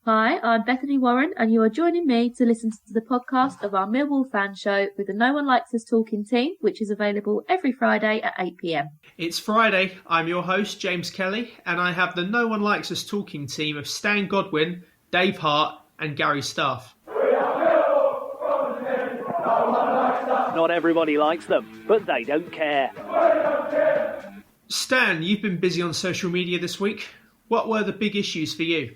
Hi, I'm Bethany Warren, and you are joining me to listen to the podcast of our Millwall fan show with the No One Likes Us Talking team, which is available every Friday at 8 p.m. It's Friday. I'm your host, James Kelly, and I have the No One Likes Us Talking team of Stan Godwin, Dave Hart, and Gary Staff. Not everybody likes them, but they don't care. Stan, you've been busy on social media this week. What were the big issues for you?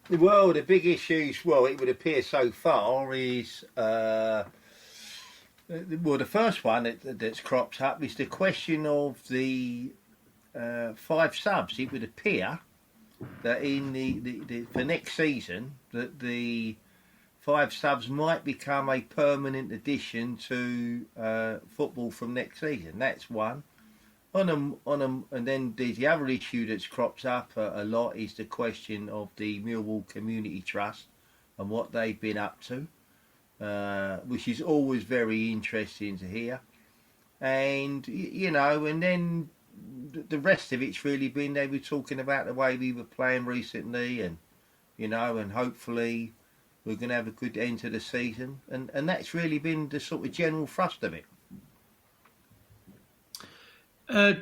Well, the big issues, it would appear so far, is the first one that's cropped up is the question of the 5 subs. It would appear that in the for next season that the 5 subs might become a permanent addition to football from next season. That's one. And then the other issue that's cropped up a lot is the question of the Millwall Community Trust and what they've been up to, which is always very interesting to hear. And, and then the rest of it's really been, they were talking about the way we were playing recently and, and hopefully we're going to have a good end to the season. And that's really been the sort of general thrust of it.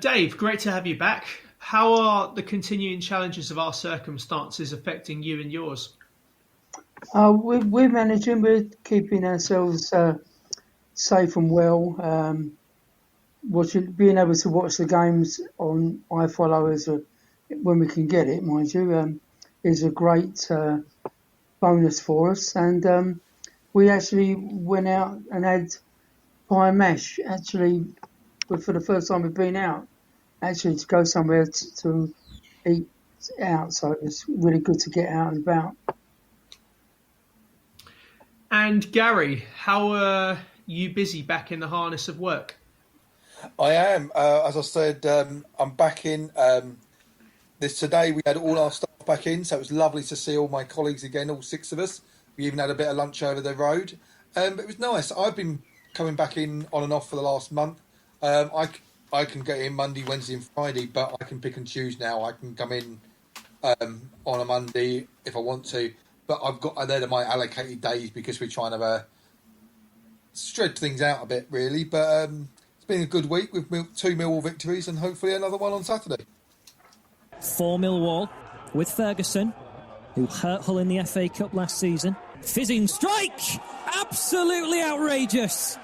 Dave, great to have you back. How are the continuing challenges of our circumstances affecting you and yours? We're managing. We're keeping ourselves safe and well. Being able to watch the games on iFollow when we can get it, mind you, is a great bonus for us. And we actually went out and had pie and mash. Actually, for the first time we've been out, actually to go somewhere to eat out. So it's really good to get out and about. And Gary, how are you busy back in the harness of work? I am. As I said, I'm back in. Today we had all our staff back in, so it was lovely to see all my colleagues again, all 6 of us. We even had a bit of lunch over the road. But it was nice. I've been coming back in on and off for the last month. I can get in Monday, Wednesday and Friday, but I can pick and choose now. I can come in on a Monday if I want to, but they're my allocated days because we're trying to stretch things out a bit, really. But it's been a good week with 2 Millwall victories and hopefully another one on Saturday. For Millwall, with Ferguson, who hurt Hull in the FA Cup last season. Fizzing strike! Absolutely outrageous!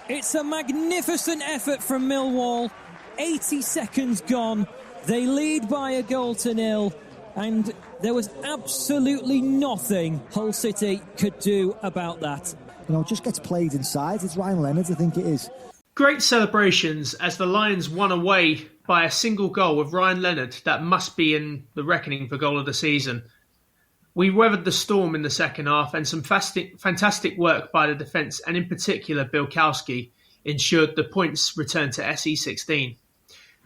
It's a magnificent effort from Millwall. 80 seconds gone. They lead by a 1-0, and there was absolutely nothing Hull City could do about that. Just gets played inside. It's Ryan Leonard, I think it is. Great celebrations as the Lions won away by a single goal with Ryan Leonard. That must be in the reckoning for goal of the season. We weathered the storm in the second half, and some fantastic work by the defence, and in particular Bilkowski, ensured the points returned to SE16.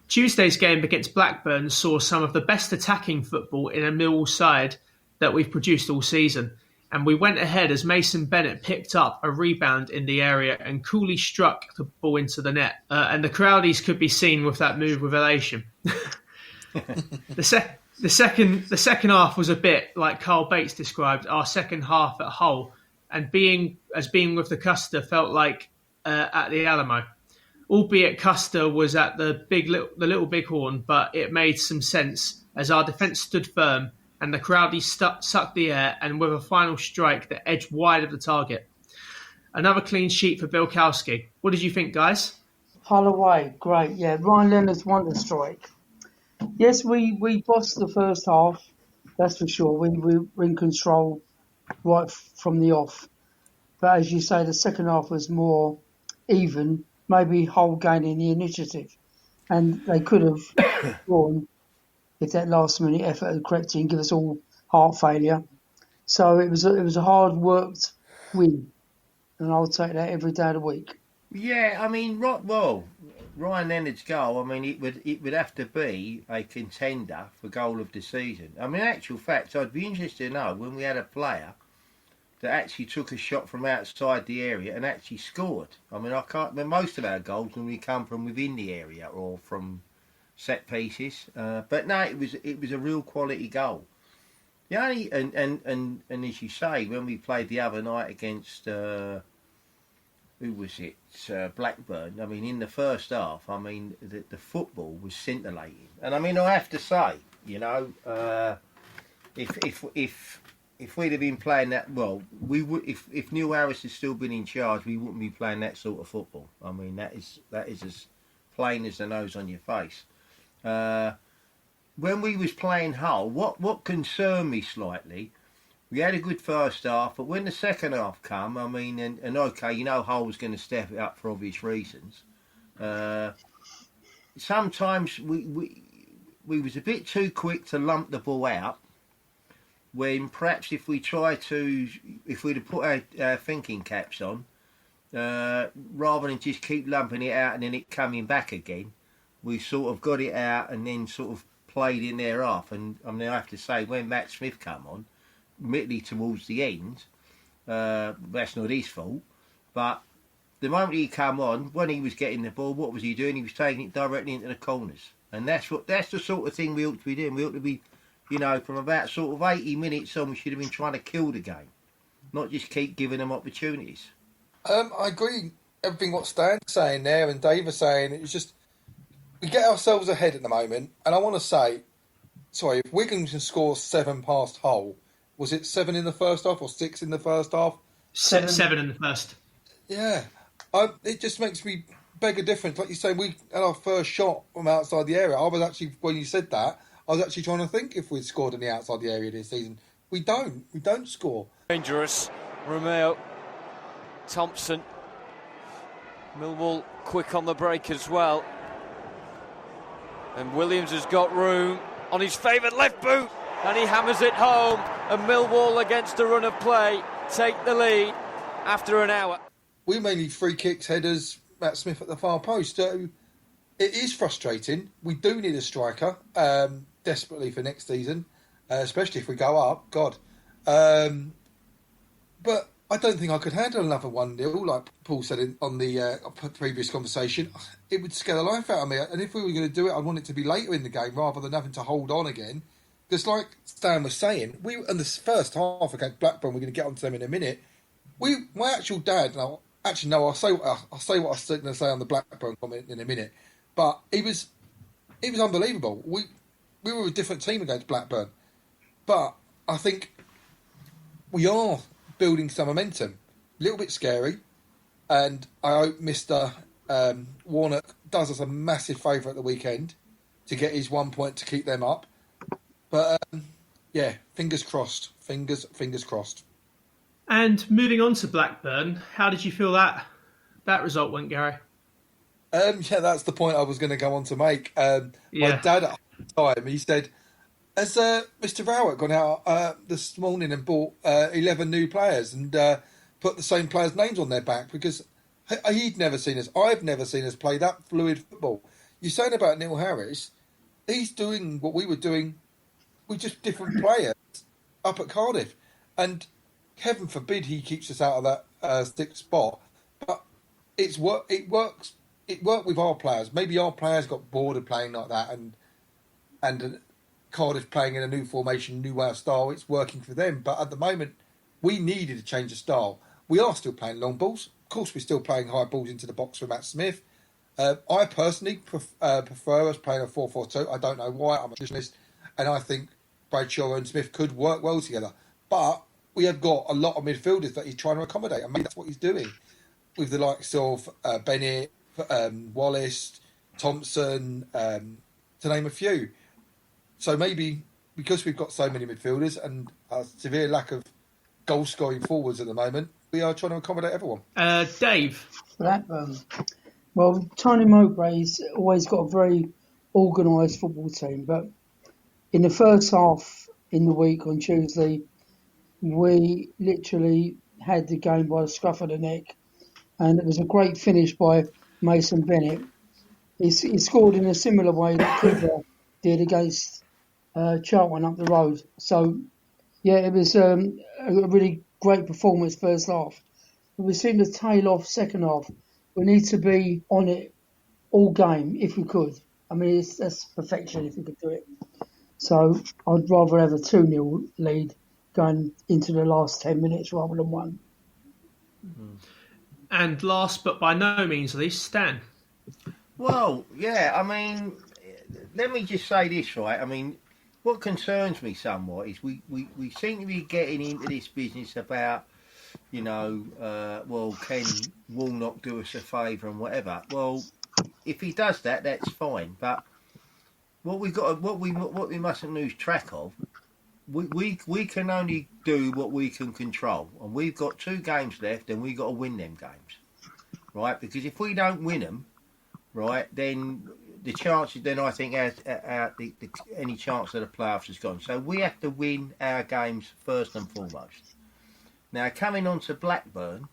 Tuesday's game against Blackburn saw some of the best attacking football in a Millwall side that we've produced all season, and we went ahead as Mason Bennett picked up a rebound in the area and coolly struck the ball into the net, and the crowdies could be seen with that move with elation. The second half was a bit like Carl Bates described our second half at Hull, and being with the Custer felt like at the Alamo. Albeit Custer was at the Little Bighorn, but it made some sense as our defence stood firm and the crowdies sucked the air, and with a final strike that edged wide of the target. Another clean sheet for Bilkowski. What did you think, guys? Hull away, great. Yeah, Ryan Leonard's won the strike. Yes, we bossed the first half, that's for sure. We were in control right from the off. But as you say, the second half was more even, maybe Hull gaining the initiative. And they could have drawn if that last minute effort had crept in, give us all heart failure. So it was a hard worked win. And I'll take that every day of the week. Yeah, I mean, Ryan Leonard's goal, I mean, it would have to be a contender for goal of the season. I mean, in actual fact, I'd be interested to know when we had a player that actually took a shot from outside the area and actually scored. I mean, most of our goals when we come from within the area or from set pieces. But no, it was a real quality goal. The only and as you say, when we played the other night against who was it? Blackburn. I mean, in the first half, I mean, the football was scintillating, and I mean, I have to say, if we'd have been playing that, well, we would. If Neil Harris had still been in charge, we wouldn't be playing that sort of football. I mean, that is as plain as the nose on your face. When we was playing Hull, what concerned me slightly, we had a good first half, but when the second half come, I mean, and okay, Hull was going to step it up for obvious reasons. Sometimes we was a bit too quick to lump the ball out, when perhaps if we'd have put our thinking caps on, rather than just keep lumping it out and then it coming back again, we sort of got it out and then sort of played in their half. And I mean, I have to say, when Matt Smith come on, admittedly towards the end, that's not his fault, but the moment he come on, when he was getting the ball, what was he doing? He was taking it directly into the corners. And that's the sort of thing we ought to be doing. We ought to be, from about sort of 80 minutes on, we should have been trying to kill the game, not just keep giving them opportunities. I agree everything what Stan's saying there and Dave was saying. It's just, we get ourselves ahead at the moment, and I want to say, sorry, if Wigan can score 7 past Hull, was it 7 in the first half or 6 in the first half? 7 in the first. Yeah. It just makes me beg a difference. Like you say, we had our first shot from outside the area. I was actually, when you said that, I was actually trying to think if we'd scored in the outside the area this season. We don't. We don't score. Dangerous. Romeo. Thompson. Millwall quick on the break as well. And Williams has got room on his favourite left boot. And he hammers it home. And Millwall, against a run of play, take the lead after an hour. We mainly free kicks, headers, Matt Smith at the far post. So it is frustrating. We do need a striker desperately for next season, especially if we go up. God. But I don't think I could handle another 1-0, like Paul said on the previous conversation. It would scare the life out of me. And if we were going to do it, I'd want it to be later in the game rather than having to hold on again. Because like Stan was saying, we in the first half against Blackburn, we're going to get onto them in a minute. My actual dad, I'll say what I was going to say on the Blackburn comment in a minute, but it was unbelievable. We were a different team against Blackburn, but I think we are building some momentum. A little bit scary, and I hope Mr. Warnock does us a massive favour at the weekend to get his 1 point to keep them up. But yeah, fingers crossed. Fingers crossed. And moving on to Blackburn, how did you feel that result went, Gary? Yeah, that's the point I was going to go on to make. My dad at the time, he said, has Mr. Rowett gone out this morning and bought 11 new players and put the same players' names on their back? Because I've never seen us play that fluid football. You're saying about Neil Harris, he's doing what we were doing with just different players up at Cardiff. And heaven forbid he keeps us out of that 6th spot. But it works. It worked with our players. Maybe our players got bored of playing like that, and Cardiff playing in a new formation, new way of style. It's working for them. But at the moment, we needed to change of style. We are still playing long balls. Of course, we're still playing high balls into the box for Matt Smith. I personally prefer us playing a 4-4-2. I don't know why. I'm a traditionalist, and I think Bradshaw and Smith could work well together. But we have got a lot of midfielders that he's trying to accommodate, and maybe that's what he's doing with the likes of Bennett, Wallace, Thompson, to name a few. So maybe because we've got so many midfielders and a severe lack of goal scoring forwards at the moment, we are trying to accommodate everyone. Dave? Blackburn. Well, Tony Mowbray's always got a very organised football team, but in the first half in the week on Tuesday, we literally had the game by the scruff of the neck, and it was a great finish by Mason Bennett. He scored in a similar way that Cooper did against Charlton up the road. So, yeah, it was a really great performance first half. But we seemed to tail off second half. We need to be on it all game if we could. I mean, that's perfection if we could do it. So I'd rather have a 2-0 lead going into the last 10 minutes rather than 1. And last but by no means least, Stan. Well, yeah, I mean, let me just say this, right? I mean, what concerns me somewhat is we seem to be getting into this business about, well, can Warnock do us a favour and whatever? Well, if he does that, that's fine. But what we mustn't lose track of, we can only do what we can control, and we've got 2 games left, and we've got to win them games, right? Because if we don't win them, right, then the chances, then I think any chance of the playoffs is gone. So we have to win our games first and foremost. Now, coming on to Blackburn,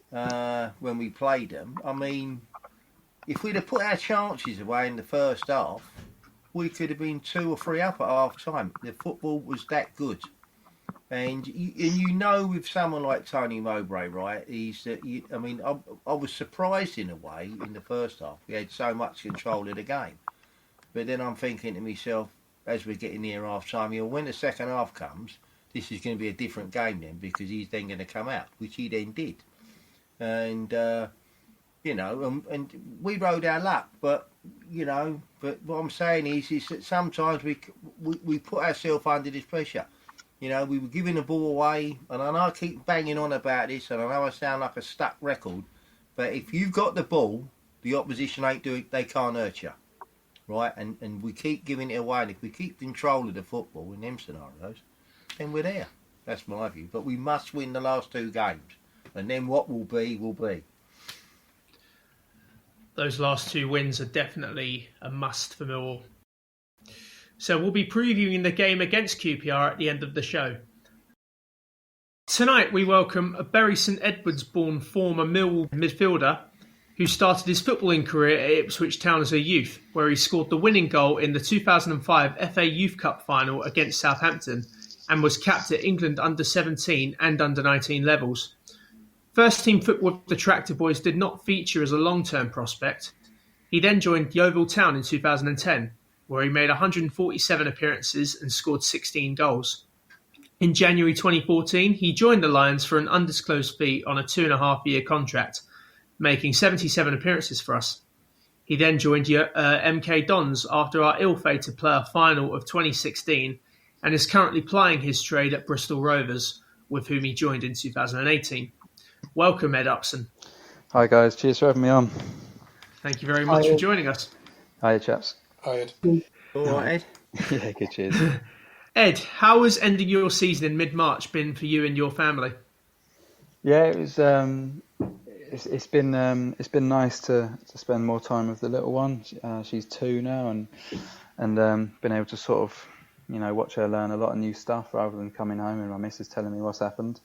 when we played them, I mean, if we'd have put our chances away in the first half, we could have been 2 or 3 up at half time. The football was that good. And with someone like Tony Mowbray, right, I was surprised in a way in the first half. We had so much control of the game. But then I'm thinking to myself, as we're getting near half time, when the second half comes, this is going to be a different game then, because he's then going to come out, which he then did. And, and we rode our luck. But what I'm saying is that sometimes we put ourselves under this pressure. We were giving the ball away, and I know I keep banging on about this, and I know I sound like a stuck record, but if you've got the ball, the opposition they can't hurt you, right? And we keep giving it away, and if we keep control of the football in them scenarios, then we're there. That's my view. But we must win the last 2 games, and then what will be, will be. Those last 2 wins are definitely a must for Millwall. So we'll be previewing the game against QPR at the end of the show. Tonight we welcome a Bury St Edwards-born former Millwall midfielder who started his footballing career at Ipswich Town as a youth, where he scored the winning goal in the 2005 FA Youth Cup final against Southampton and was capped at England under-17 and under-19 levels. First team football with the Tractor Boys did not feature as a long-term prospect. He then joined Yeovil Town in 2010, where he made 147 appearances and scored 16 goals. In January 2014, he joined the Lions for an undisclosed fee on a 2.5-year contract, making 77 appearances for us. He then joined MK Dons after our ill-fated playoff final of 2016 and is currently plying his trade at Bristol Rovers, with whom he joined in 2018. Welcome, Ed Upson. Hi guys, cheers for having me on. Thank you very much for joining us. Hi chaps. Hi Ed. All right, Ed? Yeah, good, cheers. Ed, how has ending your season in mid-March been for you and your family? Yeah, it was. It's been nice to spend more time with the little one. She's 2 now, and been able to sort of, watch her learn a lot of new stuff rather than coming home and my missus telling me what's happened.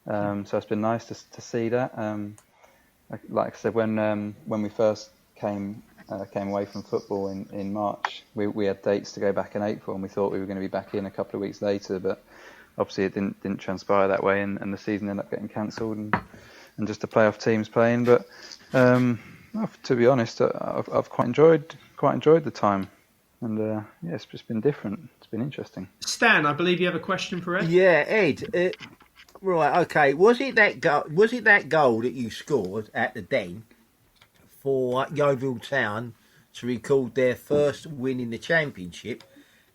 So it's been nice to see that. Like I said, when we first came away from football in March, we had dates to go back in April, and we thought we were going to be back in a couple of weeks later, but obviously it didn't transpire that way, and the season ended up getting cancelled, and just the playoff teams playing. But to be honest, I've quite enjoyed the time, and it's just been different. It's been interesting. Stan, I believe you have a question for Ed. Yeah, Ed. Right, okay. Was it that goal that you scored at the Den for Yeovil Town to record their first win in the Championship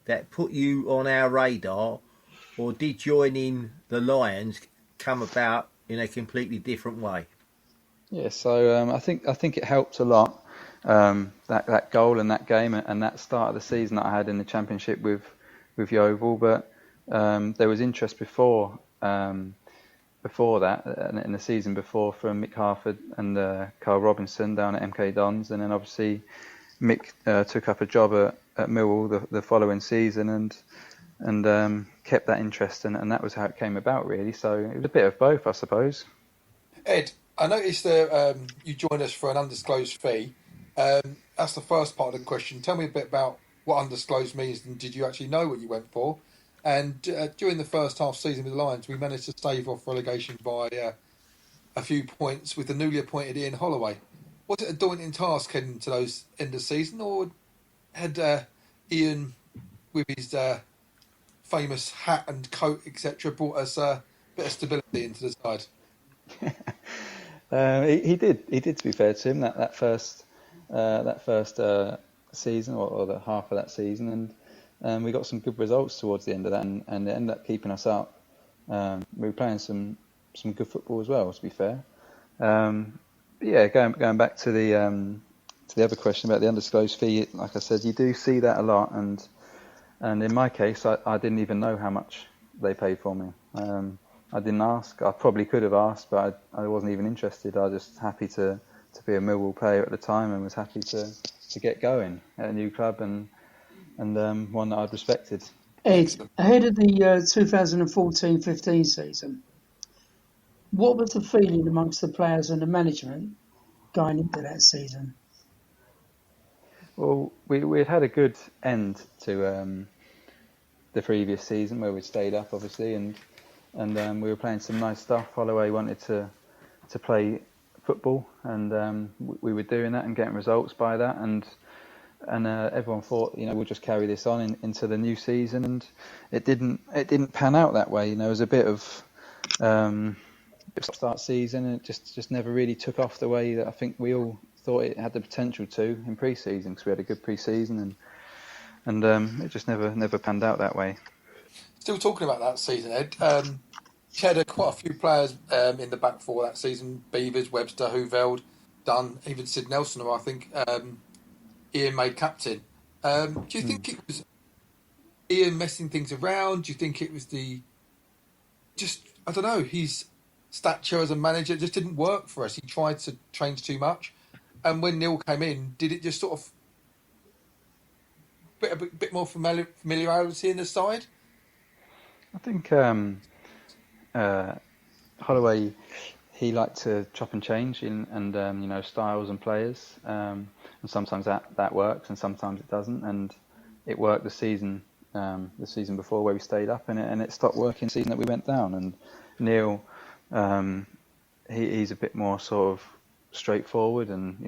that put you on our radar, or did joining the Lions come about in a completely different way? Yeah, so I think it helped a lot, that goal and that game and that start of the season that I had in the Championship with Yeovil, but there was interest before that, in the season before, from Mick Harford and Carl Robinson down at MK Dons, and then obviously Mick took up a job at Millwall the following season and kept that interest, and that was how it came about, really. So it was a bit of both, I suppose. Ed, I noticed that you joined us for an undisclosed fee. That's the first part of the question. Tell me a bit about what undisclosed means, and did you actually know what you went for? And during the first half season with the Lions, we managed to stave off relegation by a few points with the newly appointed Ian Holloway. Was it a daunting task heading to those end of season, or had Ian, with his famous hat and coat, etc., brought us a bit of stability into the side. He did. He did. To be fair to him, that first season or the half of that season, and we got some good results towards the end of that, and it ended up keeping us up. We were playing some good football as well. To be fair, going back to the other question about the undisclosed fee, like I said, you do see that a lot, and in my case, I didn't even know how much they paid for me. I didn't ask. I probably could have asked, but I wasn't even interested. I was just happy to be a Millwall player at the time, and was happy to get going at a new club and one that I'd respected. Ed, ahead of the 2014-15 season, what was the feeling amongst the players and the management going into that season? Well, we had a good end to the previous season where we stayed up, obviously, and we were playing some nice stuff. Holloway wanted to play football, and we were doing that and getting results by that, and everyone thought, we'll just carry this on into the new season, and it didn't pan out that way. It was a bit of start season, and it just never really took off the way that I think we all thought it had the potential to in pre-season, because we had a good pre-season, and it just never panned out that way. Still talking about that season, Ed. You had quite a few players in the back four that season: Beavers, Webster, Hooveld, Dunn, even Sid Nelson, who I think Ian made captain. Do you think it was Ian messing things around? Do you think it was I don't know, his stature as a manager just didn't work for us? He tried to change too much. And when Neil came in, did it just sort of a bit more familiarity in the side? I think Holloway, he liked to chop and change and styles and players, and sometimes that works and sometimes it doesn't, and it worked the season before where we stayed up, and it stopped working the season that we went down. And Neil, he's a bit more sort of straightforward, and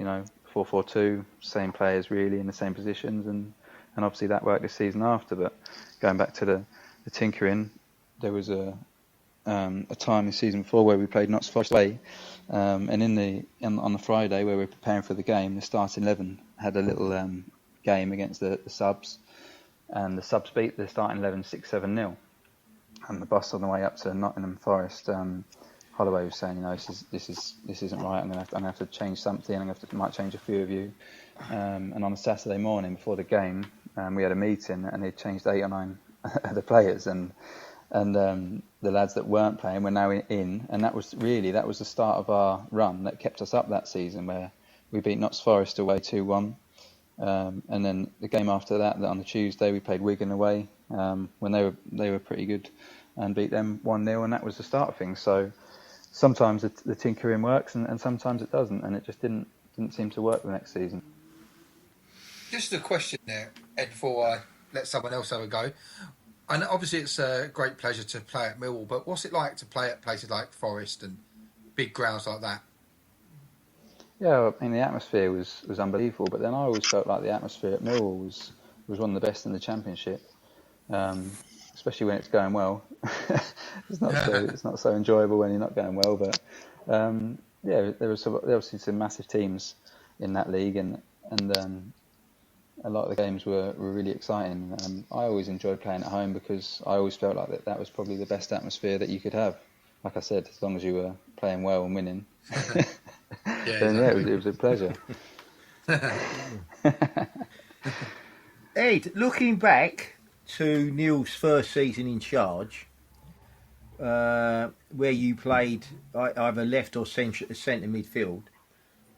4-4-2, same players really in the same positions, and obviously that worked the season after. But going back to the tinkering, there was a time in season before where we played Notts Forest away, and on the Friday where we were preparing for the game, the starting 11 had a little game against the subs, and the subs beat the starting 11 6-7-0. And the bus on the way up to Nottingham Forest, Holloway was saying, this isn't right. I'm gonna have to change something. Might change a few of you. And on a Saturday morning before the game, we had a meeting, and they changed 8 or 9 of the players, and the lads that weren't playing were now in, and that was the start of our run that kept us up that season, where we beat Notts Forest away 2-1, and then the game after that on the Tuesday we played Wigan away, when they were pretty good, and beat them 1-0, and that was the start of things. So sometimes the tinkering works, and sometimes it doesn't, and it just didn't seem to work the next season. Just a question there, Ed, before I let someone else have a go. And obviously it's a great pleasure to play at Millwall, but what's it like to play at places like Forest and big grounds like that? Yeah, I mean, the atmosphere was unbelievable, but then I always felt like the atmosphere at Millwall was one of the best in the Championship, especially when it's going well. It's not so enjoyable when you're not going well, but there were obviously some massive teams in that league, and a lot of the games were really exciting. I always enjoyed playing at home because I always felt like that was probably the best atmosphere that you could have. Like I said, as long as you were playing well and winning, then it was a pleasure. Ed, looking back to Neil's first season in charge, where you played either left or centre midfield,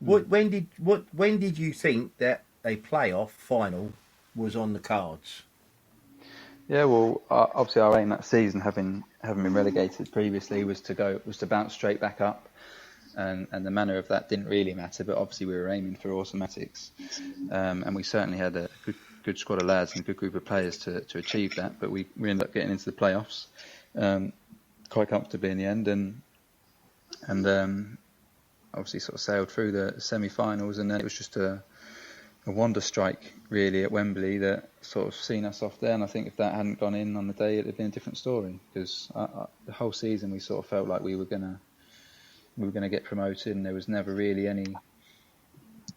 when did you think that a playoff final was on the cards? Yeah, well, obviously our aim that season, having been relegated previously, was to bounce straight back up, and the manner of that didn't really matter. But obviously we were aiming for automatics, and we certainly had a good squad of lads and a good group of players to achieve that. But we ended up getting into the playoffs quite comfortably in the end, and obviously sort of sailed through the semi-finals, and then it was just a wonder strike really at Wembley that sort of seen us off there. And I think if that hadn't gone in on the day, it'd have been a different story. Because the whole season we sort of felt like we were gonna get promoted, and there was never really any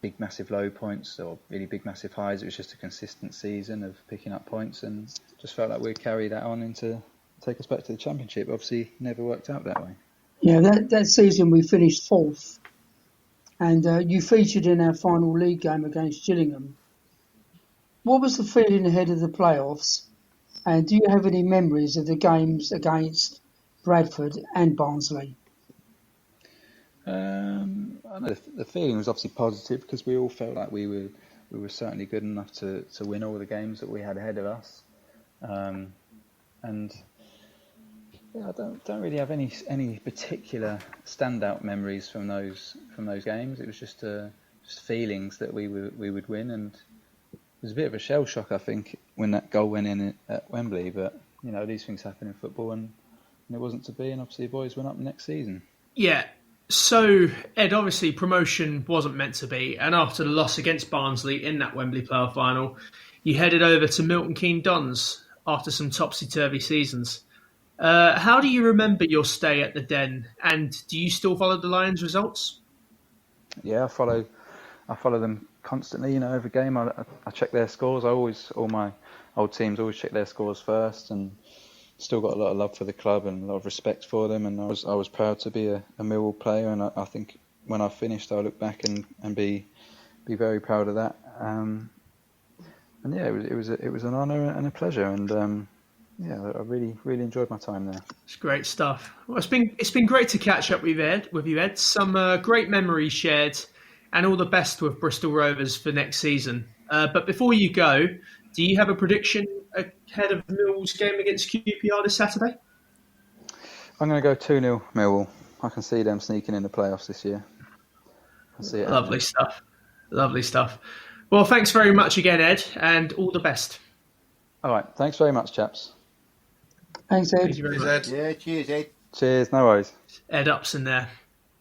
big massive low points or really big massive highs. It was just a consistent season of picking up points, and just felt like we'd carry that on into take us back to the Championship. Obviously, never worked out that way. Yeah, that season we finished fourth, and you featured in our final league game against Gillingham. What was the feeling ahead of the playoffs, and do you have any memories of the games against Bradford and Barnsley? I know the feeling was obviously positive because we all felt like we were certainly good enough to win all the games that we had ahead of us, and yeah, I don't really have any particular standout memories from those games. It was just feelings that we would win, and it was a bit of a shell shock, I think, when that goal went in at Wembley. But you know, these things happen in football, and it wasn't to be. And obviously, the boys went up next season. Yeah. So, Ed, obviously promotion wasn't meant to be, and after the loss against Barnsley in that Wembley playoff final, you headed over to Milton Keynes Dons after some topsy-turvy seasons. How do you remember your stay at the Den, and do you still follow the Lions results? Yeah, I follow them constantly. You know, every game I check their scores. All my old teams always check their scores first, and still got a lot of love for the club and a lot of respect for them. And I was proud to be a Millwall player, and I think when I finished, I'll look back and be very proud of that. And yeah, it was an honour and a pleasure, and yeah, I really enjoyed my time there. It's great stuff. Well, it's been great to catch up with you, Ed. Some great memories shared, and all the best with Bristol Rovers for next season. But before you go, do you have a prediction ahead of Millwall's game against QPR this Saturday? I'm going to go 2-0 Millwall. I can see them sneaking in the playoffs this year. I see it. Lovely stuff. Lovely stuff. Well, thanks very much again, Ed, and all the best. All right. Thanks very much, chaps. Thanks, Ed. Thank you very much. Yeah, cheers, Ed. Cheers. No worries. Ed Upson there.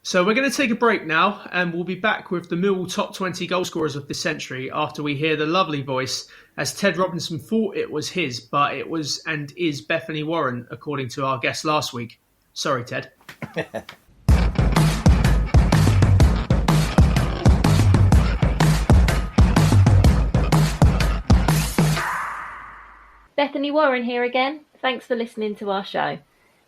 So we're going to take a break now, and we'll be back with the Millwall top 20 goal scorers of this century after we hear the lovely voice, as Ted Robinson thought it was his, but it was and is Bethany Warren, according to our guest last week. Sorry, Ted. Bethany Warren here again. Thanks for listening to our show.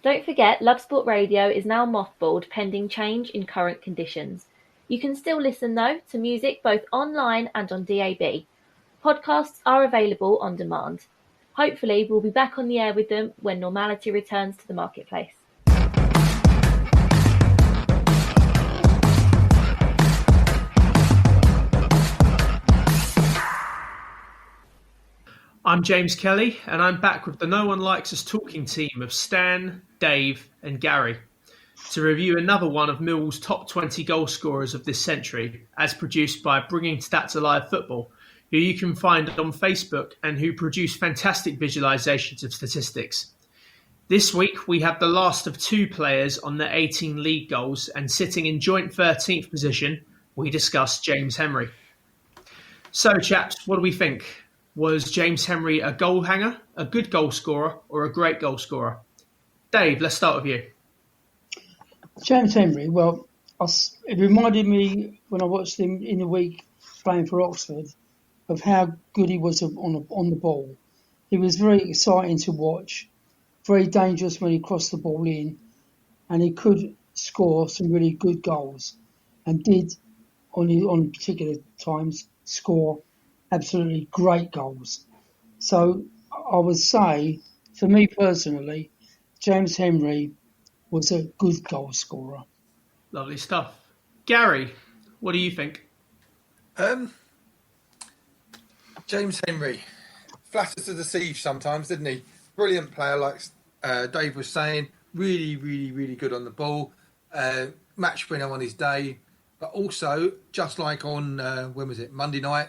Don't forget, Love Sport Radio is now mothballed pending change in current conditions. You can still listen, though, to music both online and on DAB. Podcasts are available on demand. Hopefully, we'll be back on the air with them when normality returns to the marketplace. I'm James Kelly, and I'm back with the No One Likes Us talking team of Stan, Dave and Gary to review another one of Millwall's top 20 goal scorers of this century, as produced by Bringing Stats Alive Football, who you can find on Facebook and who produce fantastic visualisations of statistics. This week, we have the last of two players on their 18 league goals, and sitting in joint 13th position, we discuss James Henry. So, chaps, what do we think? Was James Henry a goal hanger, a good goal scorer, or a great goal scorer? Dave, let's start with you. James Henry, well, it reminded me when I watched him in the week playing for Oxford of how good he was on the ball. He was very exciting to watch, very dangerous when he crossed the ball in, and he could score some really good goals, and did on particular times score absolutely great goals. So I would say, for me personally, James Henry was a good goal scorer. Lovely stuff. Gary, what do you think? James Henry, flatters to deceive sometimes, didn't he? Brilliant player, like Dave was saying. Really good on the ball. Match winner on his day. But also, just like on, when was it, Monday night,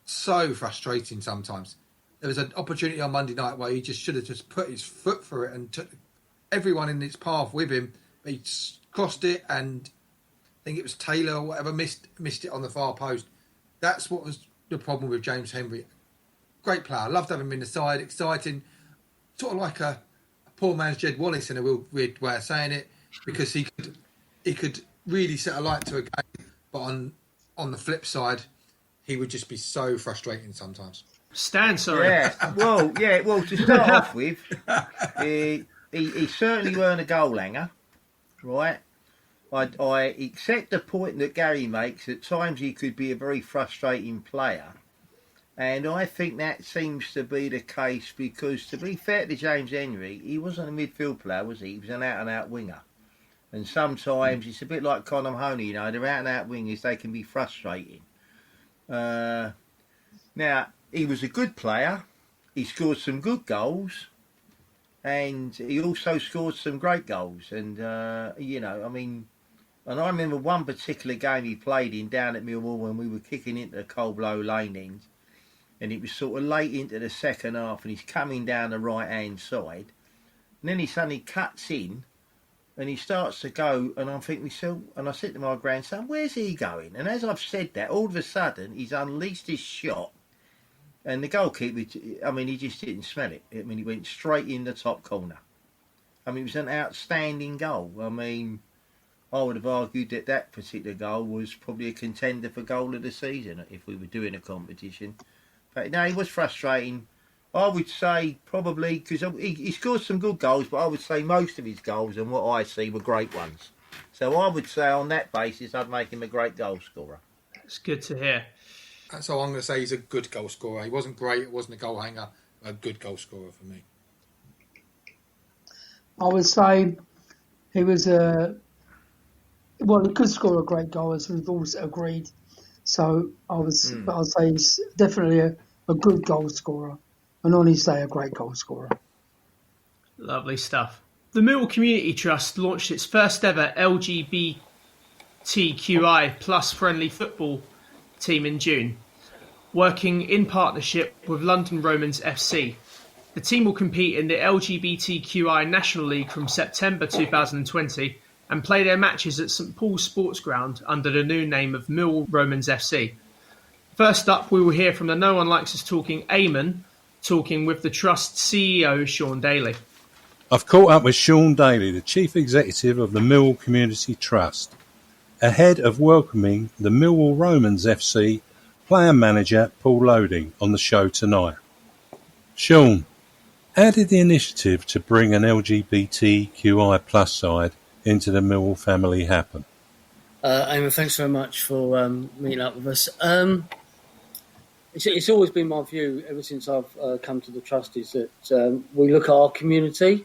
so frustrating sometimes. There was an opportunity on Monday night where he just should have just put his foot through it and took everyone in its path with him. But he crossed it, and I think it was Taylor or whatever missed it on the far post. That's what was the problem with James Henry. Great player. Loved having him in the side. Exciting. Sort of like a poor man's Jed Wallace in a real weird way of saying it, because he could really set a light to a game, but on the flip side, he would just be so frustrating sometimes. Stan, sorry. Yeah, well, to start off with, he certainly weren't a goal hanger, right? I accept the point that Gary makes. At times he could be a very frustrating player. And I think that seems to be the case because, to be fair to James Henry, he wasn't a midfield player, was he? He was an out-and-out winger. And sometimes it's a bit like Conor Mahoney, you know, they're out-and-out wingers, they can be frustrating. Now, he was a good player. He scored some good goals. And he also scored some great goals. And, you know, I mean, and I remember one particular game he played in down at Millwall when we were kicking into the Coldblow Lane end. And it was sort of late into the second half, and he's coming down the right-hand side. And then he suddenly cuts in, and he starts to go, and I'm thinking, and I said to my grandson, where's he going? And as I've said that, all of a sudden, he's unleashed his shot, and the goalkeeper, I mean, he just didn't smell it. I mean, he went straight in the top corner. I mean, it was an outstanding goal. I mean, I would have argued that that particular goal was probably a contender for goal of the season if we were doing a competition. But no, he was frustrating. I would say probably, because he scored some good goals, but I would say most of his goals and what I see were great ones. So I would say on that basis, I'd make him a great goal scorer. It's good to hear. So I'm going to say he's a good goal scorer. He wasn't great, it wasn't a goal hanger, a good goal scorer for me. I would say he was he could score a great goal, as we've all agreed. So I'd say he's definitely a good goal scorer, and on his day, a great goal scorer. Lovely stuff. The Millwall Community Trust launched its first ever LGBTQI plus friendly football team in June, working in partnership with London Romans FC. The team will compete in the LGBTQI National League from September 2020 and play their matches at St Paul's Sports Ground under the new name of Millwall Romans FC. First up, we will hear from the No One Likes Us Talking Eamon, talking with the Trust's CEO, Sean Daly. I've caught up with Sean Daly, the Chief Executive of the Millwall Community Trust, ahead of welcoming the Millwall Romans FC player manager Paul Loading on the show tonight. Sean, how did the initiative to bring an LGBTQI plus side into the Millwall family happen? Eamon, thanks very much for meeting up with us. It's always been my view ever since I've come to the Trust is that we look at our community.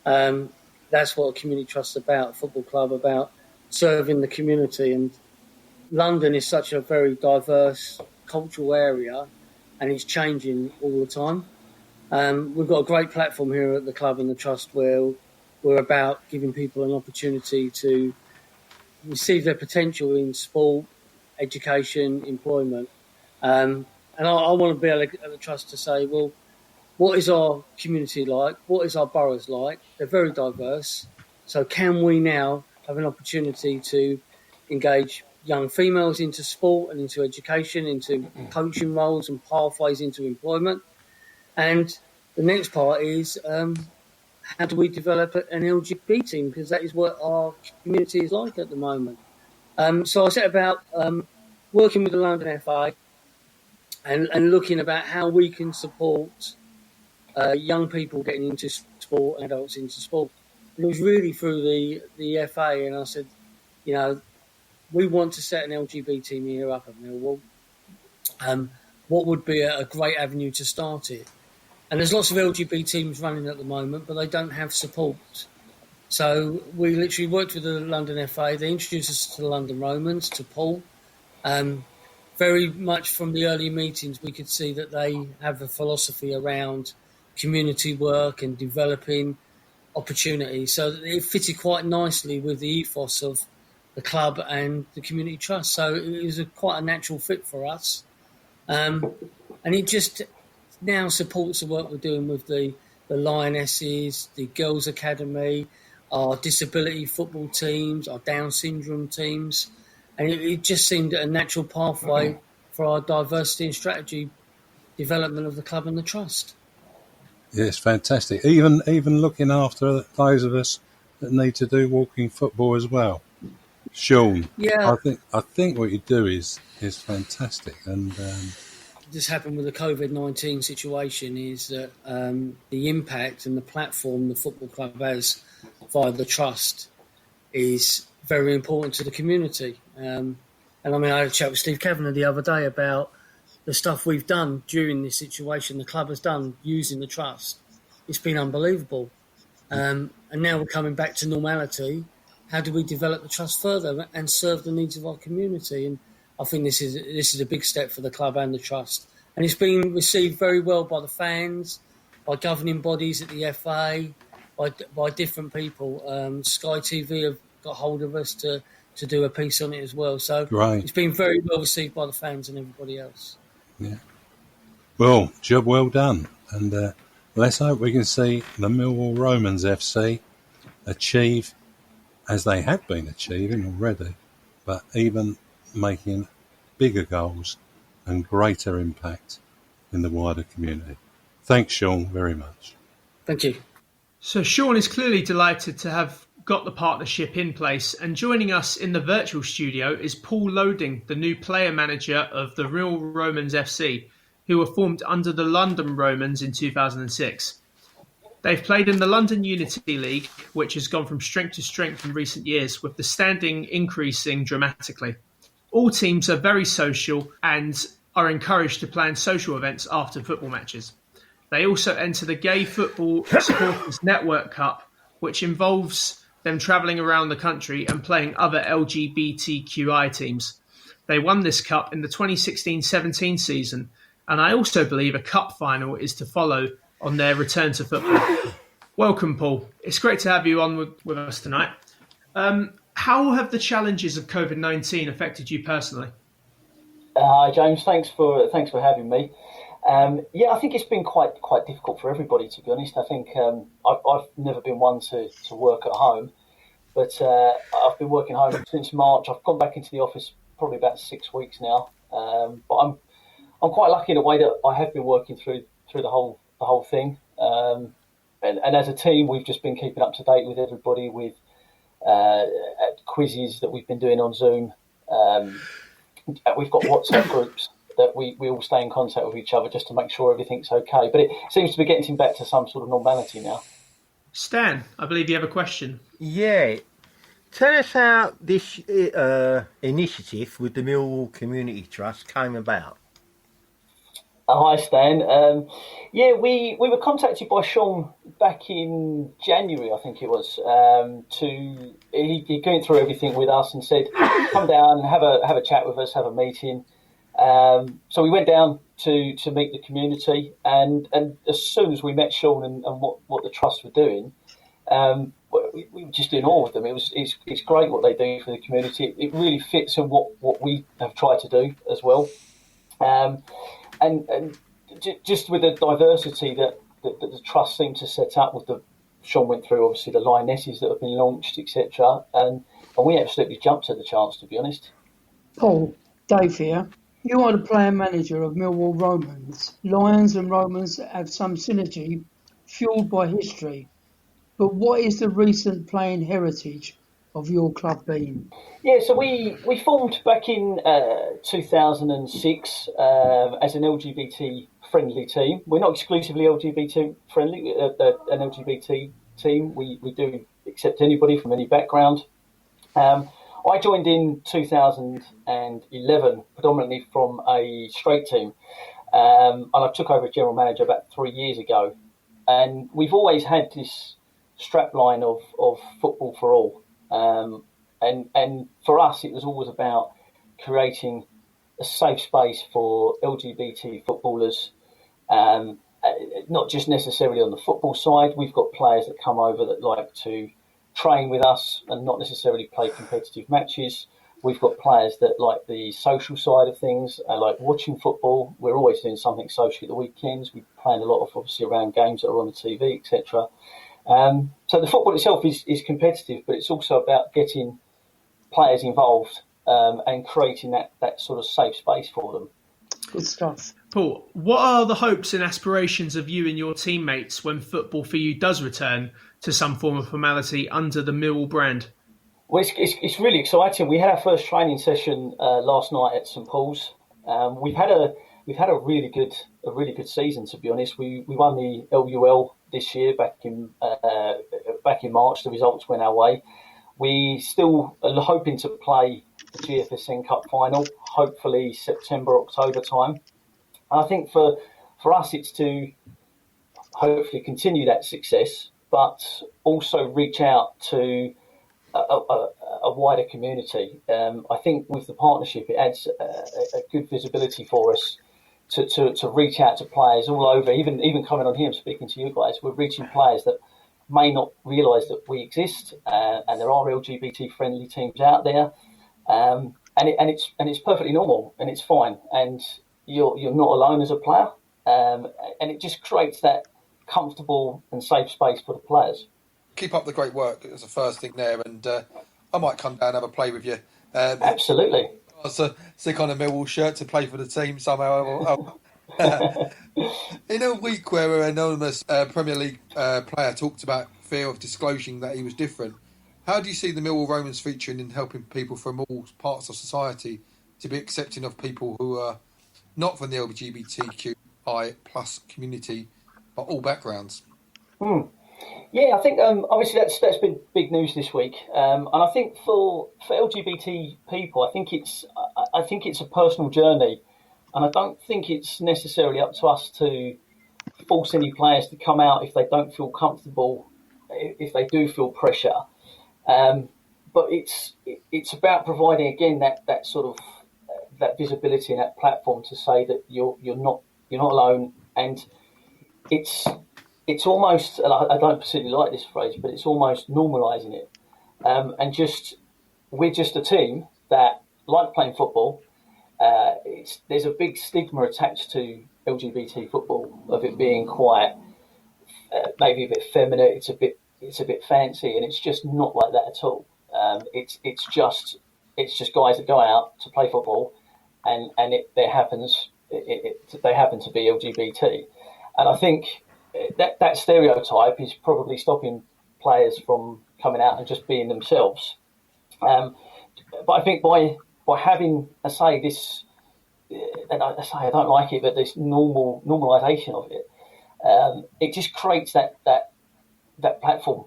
That's what a community trust is about, a football club, about serving the community. And London is such a very diverse cultural area, and it's changing all the time. We've got a great platform here at the club and the Trust where we're about giving people an opportunity to receive their potential in sport, education, employment. And I want to be able at the Trust to say, well, what is our community like? What is our boroughs like? They're very diverse. So can we now have an opportunity to engage young females into sport and into education, into coaching roles and pathways into employment? And the next part is how do we develop an LGBT team? Because that is what our community is like at the moment. So I set about working with the London FA and looking about how we can support young people getting into sport and adults into sport. And it was really through the FA, and I said, you know, we want to set an LGBT team here up at Millwall. What would be a great avenue to start it? And there's lots of LGBT teams running at the moment, but they don't have support. So we literally worked with the London FA. They introduced us to the London Romans, to Paul. Very much from the early meetings, we could see that they have a philosophy around community work and developing opportunities. So it fitted quite nicely with the ethos of the club and the community trust. So it was quite a natural fit for us. And it just now supports the work we're doing with the Lionesses, the Girls Academy, our disability football teams, our Down syndrome teams. And it just seemed a natural pathway for our diversity and strategy development of the club and the trust. Yeah, it's fantastic. Even looking after those of us that need to do walking football as well. Sean, Yeah. I think what you do is fantastic, and This happened with the COVID-19 situation is that the impact and the platform the football club has via the trust is very important to the community. And I mean, I had a chat with Steve Kavanagh the other day about the stuff we've done during this situation, the club has done using the trust. It's been unbelievable. And now we're coming back to normality. How do we develop the trust further and serve the needs of our community? And I think this is a big step for the club and the trust. And it's been received very well by the fans, by governing bodies at the FA, by different people. Sky TV have got hold of us to do a piece on it as well. So Right. It's been very well received by the fans and everybody else. Yeah. Well, job well done. And let's hope we can see the Millwall Romans FC achieve, as they have been achieving already, but even making bigger goals and greater impact in the wider community. Thanks, Sean, very much. Thank you. So Sean is clearly delighted to have got the partnership in place, and joining us in the virtual studio is Paul Loading, the new player manager of the Real Romans FC, who were formed under the London Romans in 2006. They've played in the London Unity League, which has gone from strength to strength in recent years, with the standing increasing dramatically. All teams are very social and are encouraged to plan social events after football matches. They also enter the Gay Football Supporters Network Cup, which involves them travelling around the country and playing other LGBTQI teams. They won this cup in the 2016-17 season, and I also believe a cup final is to follow on their return to football. Welcome, Paul. It's great to have you on with us tonight. How have the challenges of COVID-19 affected you personally? Hi, James. Thanks for having me. I think it's been quite difficult for everybody, to be honest. I think I've never been one to work at home, but I've been working home since March. I've gone back into the office probably about 6 weeks now, but I'm quite lucky in a way that I have been working through the whole thing. And as a team, we've just been keeping up to date with everybody with quizzes that we've been doing on Zoom. We've got WhatsApp groups that we all stay in contact with each other just to make sure everything's okay. But it seems to be getting back to some sort of normality now. Stan, I believe you have a question. Yeah. Tell us how this initiative with the Millwall Community Trust came about. Hi, Stan. We were contacted by Sean back in January, I think it was. He went through everything with us and said, "Come down and have a chat with us, have a meeting." So we went down to meet the community, and as soon as we met Sean and what the trust were doing, we were just in awe of them. It's great what they do for the community. It really fits in what we have tried to do as well. And just with the diversity that the trust seemed to set up, Sean went through obviously the lionesses that have been launched, etc. And we absolutely jumped at the chance, to be honest. Paul, Dave here. You are the player manager of Millwall Romans. Lions and Romans have some synergy fueled by history. But what is the recent playing heritage of your club been? Yeah, so we formed back in 2006 as an LGBT-friendly team. We're not exclusively LGBT-friendly, an LGBT team. We do accept anybody from any background. I joined in 2011, predominantly from a straight team, and I took over as general manager about 3 years ago. And we've always had this strapline of football for all. And for us, it was always about creating a safe space for LGBT footballers, not just necessarily on the football side. We've got players that come over that like to train with us and not necessarily play competitive matches. We've got players that like the social side of things, like watching football. We're always doing something social at the weekends. We're playing a lot of, obviously, around games that are on the TV, etc. So the football itself is competitive, but it's also about getting players involved and creating that sort of safe space for them. Good stuff. Paul, what are the hopes and aspirations of you and your teammates when football for you does return to some form of formality under the Millwall brand? Well, it's really exciting. We had our first training session last night at St Paul's. We've had a really good season, to be honest. We won the LUL this year back in March. The results went our way. We still are hoping to play the GFSN Cup final, hopefully September, October time. And I think for us, it's to hopefully continue that success, but also reach out to a wider community. I think with the partnership, it adds a good visibility for us to reach out to players all over. Even coming on here and speaking to you guys, we're reaching players that may not realise that we exist, and there are LGBT friendly teams out there, and it's perfectly normal and it's fine, and you're not alone as a player, and it just creates that comfortable and safe space for the players. Keep up the great work. It's the first thing there, and I might come down and have a play with you. Absolutely. I was sick on a Millwall shirt to play for the team somehow. In a week where an anonymous Premier League player talked about fear of disclosing that he was different, how do you see the Millwall Romans featuring in helping people from all parts of society to be accepting of people who are not from the LGBTQI plus community, but all backgrounds? Yeah, I think obviously that's been big news this week, and I think for LGBT people, I think it's a personal journey, and I don't think it's necessarily up to us to force any players to come out if they don't feel comfortable, if they do feel pressure. But it's about providing again that sort of that visibility and that platform to say that you're not alone, and it's almost, and I don't particularly like this phrase, but it's almost normalising it. And we're just a team that like playing football. There's a big stigma attached to LGBT football of it being quite, maybe a bit feminine. It's a bit fancy, and it's just not like that at all. It's just guys that go out to play football, and they happen to be LGBT, and I think that stereotype is probably stopping players from coming out and just being themselves. But I think by having, this, and I don't like it, but this normalisation of it, it just creates that platform,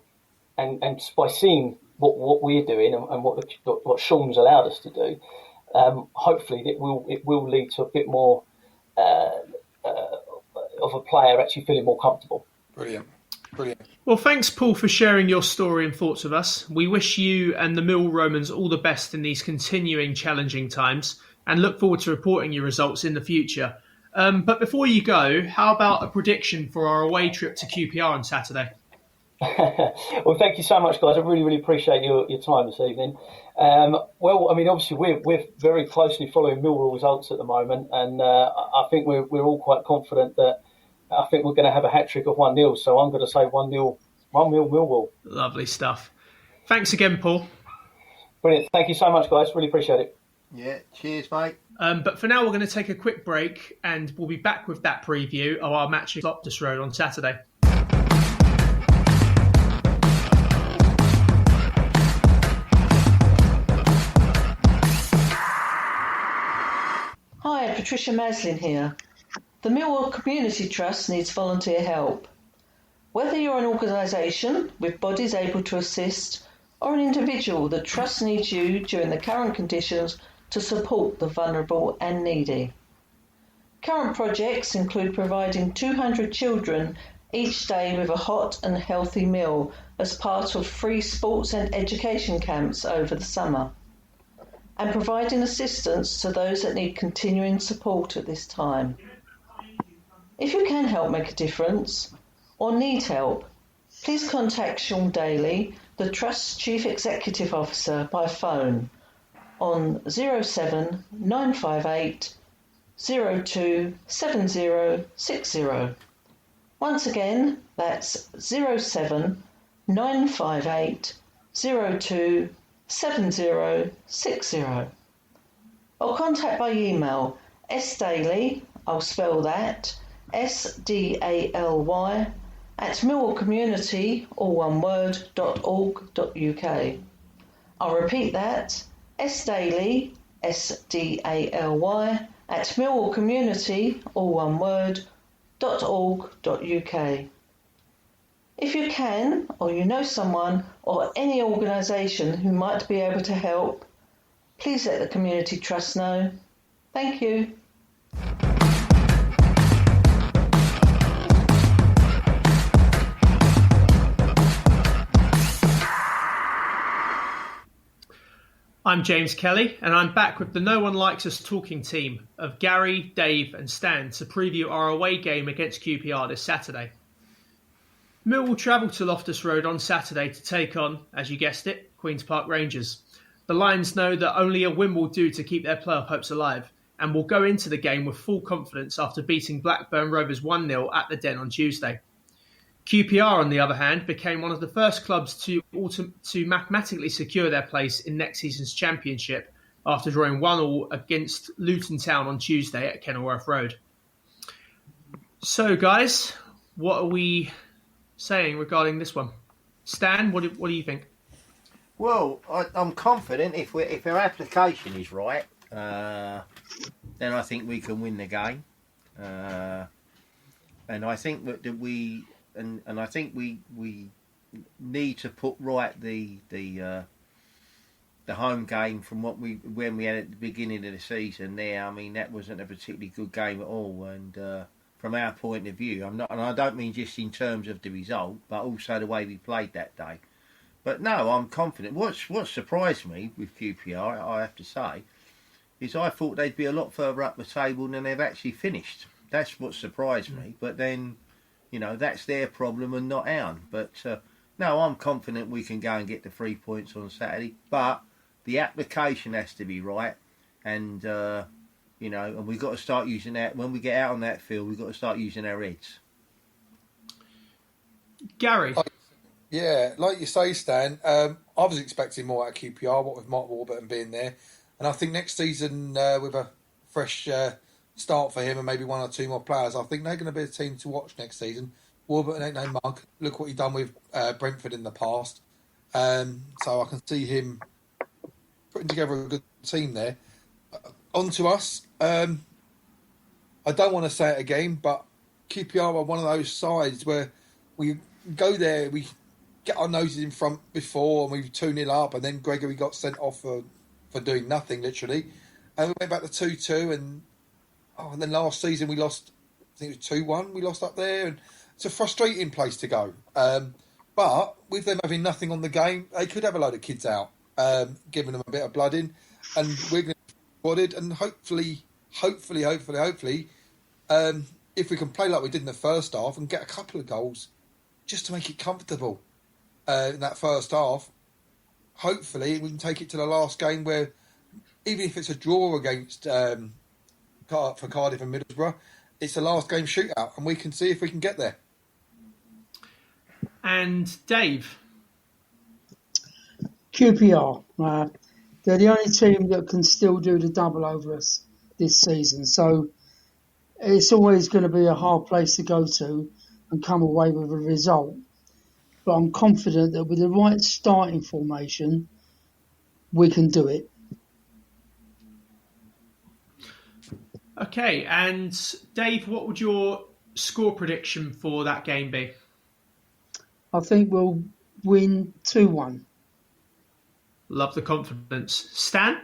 and by seeing what we're doing and what Sean's allowed us to do, hopefully it will lead to a bit more of a player actually feeling more comfortable. Brilliant. Well, thanks, Paul, for sharing your story and thoughts with us. We wish you and the Millwall Romans all the best in these continuing challenging times, and look forward to reporting your results in the future. But before you go, how about a prediction for our away trip to QPR on Saturday? Well, thank you so much, guys. I really, really appreciate your time this evening. Well, I mean, obviously we're very closely following Millwall results at the moment, and I think we're all quite confident that I think we're going to have a hat-trick of 1-0. So I'm going to say 1-0 Millwall. Lovely stuff. Thanks again, Paul. Brilliant. Thank you so much, guys. Really appreciate it. Yeah, cheers, mate. But for now, we're going to take a quick break, and we'll be back with that preview of our match at Optus Road on Saturday. Hi, Patricia Maslin here. The Millwall Community Trust needs volunteer help. Whether you're an organisation with bodies able to assist or an individual, the Trust needs you during the current conditions to support the vulnerable and needy. Current projects include providing 200 children each day with a hot and healthy meal as part of free sports and education camps over the summer, and providing assistance to those that need continuing support at this time. If you can help make a difference or need help, please contact Sean Daly, the Trust's Chief Executive Officer, by phone on 07 958 02 7060. Once again, that's 07 958 02 7060. Or contact by email sdaly, I'll spell that, SDALY, at millwallcommunity, all one word, .org.uk. I'll repeat that, sdaly, SDALY, at millwallcommunity, all one word, .org.uk. If you can, or you know someone or any organisation who might be able to help, please let the Community Trust know. Thank you. I'm James Kelly, and I'm back with the No One Likes Us talking team of Gary, Dave and Stan to preview our away game against QPR this Saturday. Millwall travel to Loftus Road on Saturday to take on, as you guessed it, Queen's Park Rangers. The Lions know that only a win will do to keep their playoff hopes alive, and will go into the game with full confidence after beating Blackburn Rovers 1-0 at the Den on Tuesday. QPR, on the other hand, became one of the first clubs to mathematically secure their place in next season's championship after drawing 1-1 against Luton Town on Tuesday at Kenilworth Road. So, guys, what are we saying regarding this one? Stan, what do you think? Well, I'm confident if our application is right, then I think we can win the game, and I think that we need to put right the home game from when we had at the beginning of the season. There, I mean, that wasn't a particularly good game at all, and from our point of view, and I don't mean just in terms of the result, but also the way we played that day. But no, I'm confident. What surprised me with QPR, I have to say, is I thought they'd be a lot further up the table than they've actually finished. That's what surprised me. But then, that's their problem and not ours. But no, I'm confident we can go and get the 3 points on Saturday. But the application has to be right, and and we've got to start using that. When we get out on that field, we've got to start using our heads. Gary. Yeah, like you say, Stan, I was expecting more out of QPR, what with Mark Warburton being there. And I think next season, with a fresh start for him and maybe one or two more players, I think they're going to be a team to watch next season. Warburton ain't no mug. Look what he's done with Brentford in the past. So I can see him putting together a good team there. On to us. I don't want to say it again, but QPR are one of those sides where we go there, we get our noses in front before and we 2-0 up, and then Gregory got sent off for doing nothing, literally. And we went back to 2-2, and then last season we lost, I think it was 2-1, we lost up there, and it's a frustrating place to go. But with them having nothing on the game, they could have a load of kids out, giving them a bit of blood in, and we're going to be squadded, and hopefully, if we can play like we did in the first half and get a couple of goals, just to make it comfortable in that first half, hopefully we can take it to the last game where, even if it's a draw against for Cardiff and Middlesbrough, it's the last game shootout, and we can see if we can get there. And Dave? QPR, they're the only team that can still do the double over us this season, so it's always going to be a hard place to go to and come away with a result. But I'm confident that with the right starting formation, we can do it. Okay, and Dave, what would your score prediction for that game be? I think we'll win 2-1. Love the confidence. Stan?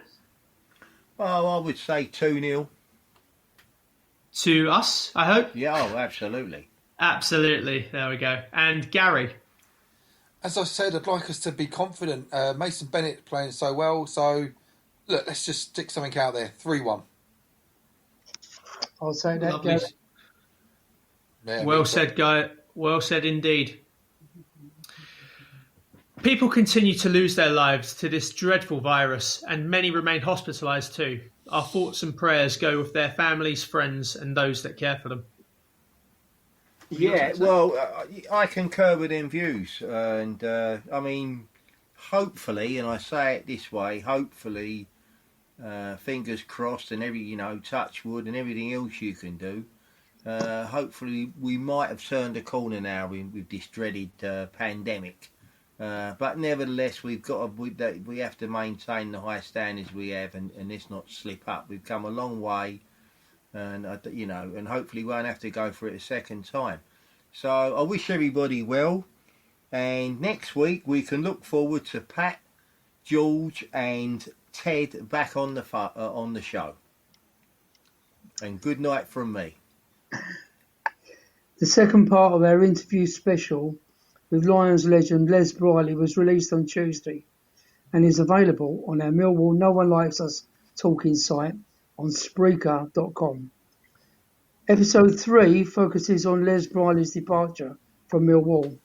Well, I would say 2-0. To us, I hope? Yeah, absolutely. Absolutely. There we go. And Gary? As I said, I'd like us to be confident. Mason Bennett playing so well. So, look, let's just stick something out there. 3-1. I'll say that, Lovely. Gary. Well said, Guy. Well said indeed. People continue to lose their lives to this dreadful virus, and many remain hospitalised too. Our thoughts and prayers go with their families, friends, and those that care for them. Yeah, well, I concur with them views, and I mean, hopefully, and I say it this way, hopefully, fingers crossed and touch wood and everything else you can do. Hopefully we might have turned a corner now with this dreaded pandemic. But nevertheless, we have to maintain the high standards we have and let's not slip up. We've come a long way, and and hopefully we won't have to go for it a second time. So I wish everybody well, and next week we can look forward to Pat, George, and Ted back on the show. And good night from me. The second part of our interview special with Lions legend Les Briley was released on Tuesday and is available on our Millwall No One Likes Us talking site on Spreaker.com. Episode 3 focuses on Les Briley's departure from Millwall,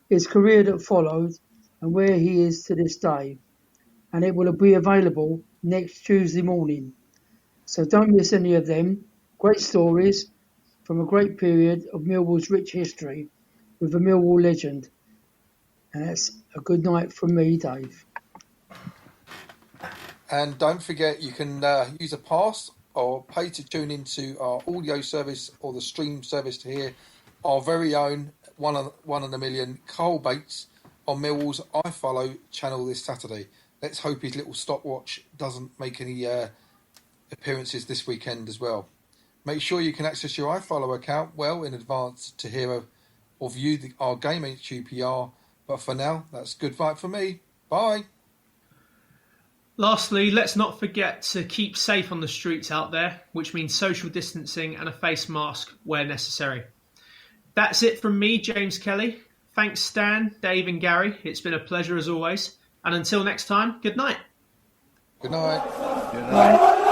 his career that followed and where he is to this day, and it will be available next Tuesday morning. So don't miss any of them. Great stories from a great period of Millwall's rich history with a Millwall legend. And that's a good night from me, Dave. And don't forget, you can use a pass or pay to tune into our audio service or the stream service to hear our very own one in a million Carl Bates on Millwall's iFollow channel this Saturday. Let's hope his little stopwatch doesn't make any appearances this weekend as well. Make sure you can access your iFollow account well in advance to hear or view our game HUPR. But for now, that's good night for me. Bye. Lastly, let's not forget to keep safe on the streets out there, which means social distancing and a face mask where necessary. That's it from me, James Kelly. Thanks, Stan, Dave and Gary. It's been a pleasure as always. And until next time, good night. Good night. Good night.